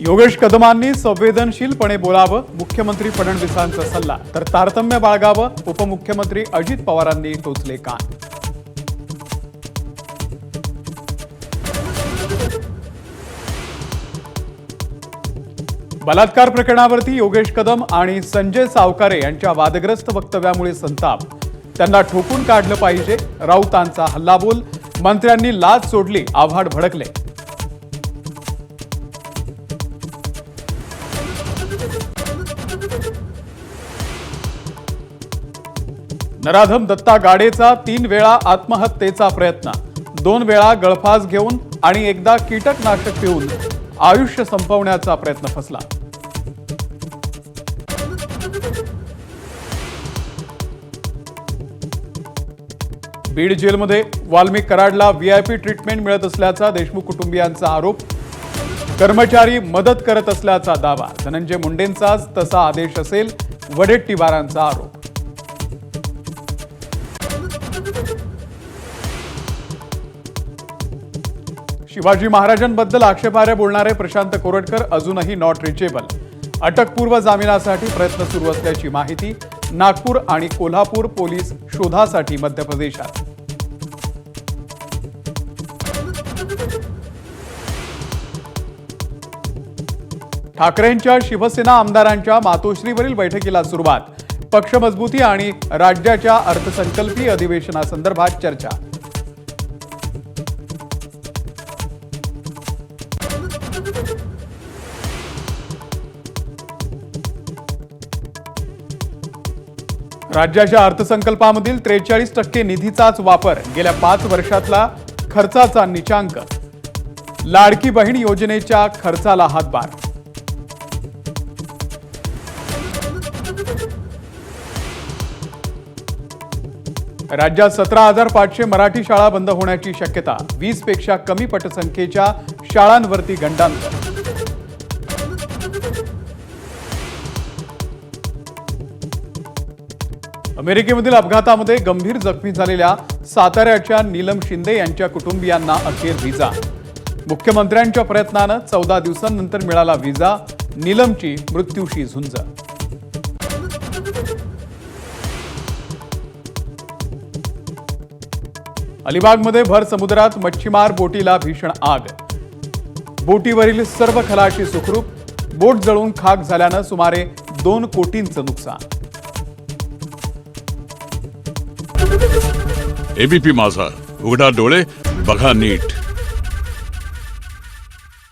योगेश कदमांनी संवेदनशीलपणे बोलावं, मुख्यमंत्री फडणवीसांचा सल्ला, तर तारतम्य बाळगावं, उपमुख्यमंत्री अजित पवारांनी टोचले कान. बलात्कार प्रकरणावरती योगेश कदम आणि संजय सावकारे यांच्या वादग्रस्त वक्तव्यामुळे संताप. त्यांना ठोकून काढलं पाहिजे, राऊतांचा हल्लाबोल. मंत्र्यांनी लाज सोडली, आव्हाड भडकले. नराधम दत्ता गाडेचा 3 वेळा आत्महत्येचा प्रयत्न, 2 वेळा गळफास घेऊन आणि एकदा कीटकनाशक पिऊन आयुष्य संपवण्याचा प्रयत्न फसला. बीड जेलमध्ये वाल्मिक कराडला व्हीआयपी ट्रीटमेंट मिळत असल्याचा देशमुख कुटुंबियांचा आरोप. कर्मचारी मदत करत असल्याचा दावा. धनंजय मुंडेंचाच तसा आदेश असेल, वडेट्टीवारांचा आरोप. शिवाजी महाराजांबद्दल आक्षेपार्ह बोलणारे प्रशांत कोरटकर अजूनही नॉट रिचेबल. अटकपूर्व जामिनासाठी प्रयत्न सुरू असल्याची माहिती. नागपूर आणि कोल्हापूर पोलीस शोधासाठी मध्य प्रदेशात. ठाकरेंच्या शिवसेना आमदारांच्या मातोश्रीवरील बैठकीला सुरुवात. पक्ष मजबूती आणि राज्याच्या अर्थसंकल्पीय अधिवेशनासंदर्भात चर्चा. राज्याच्या अर्थसंकल्पामधील 43% निधीचाच वापर. गेल्या 5 वर्षातला खर्चाचा निचांक. लाडकी बहीण योजनेच्या खर्चाला हातभार. राज्यात 17,500 मराठी शाळा बंद होण्याची शक्यता. 20 पेक्षा कमी पटसंख्येच्या शाळांवरती गंडांतर. अमेरिकेमधील अपघातामध्ये गंभीर जखमी झालेल्या साताऱ्याच्या नीलम शिंदे यांच्या कुटुंबियांना अखेर व्हिसा. मुख्यमंत्र्यांच्या प्रयत्नानं 14 दिवसांनंतर मिळाला व्हिसा. नीलमची मृत्यूशी झुंज. अलिबागमध्ये भर समुद्रात मच्छीमार बोटीला भीषण आग. बोटीवरील सर्व खलाशी सुखरूप. बोट जळून खाक झाल्यानं सुमारे 2 कोटींचं नुकसान. एबीपी माझा, उघडा डोळे बघा नीट.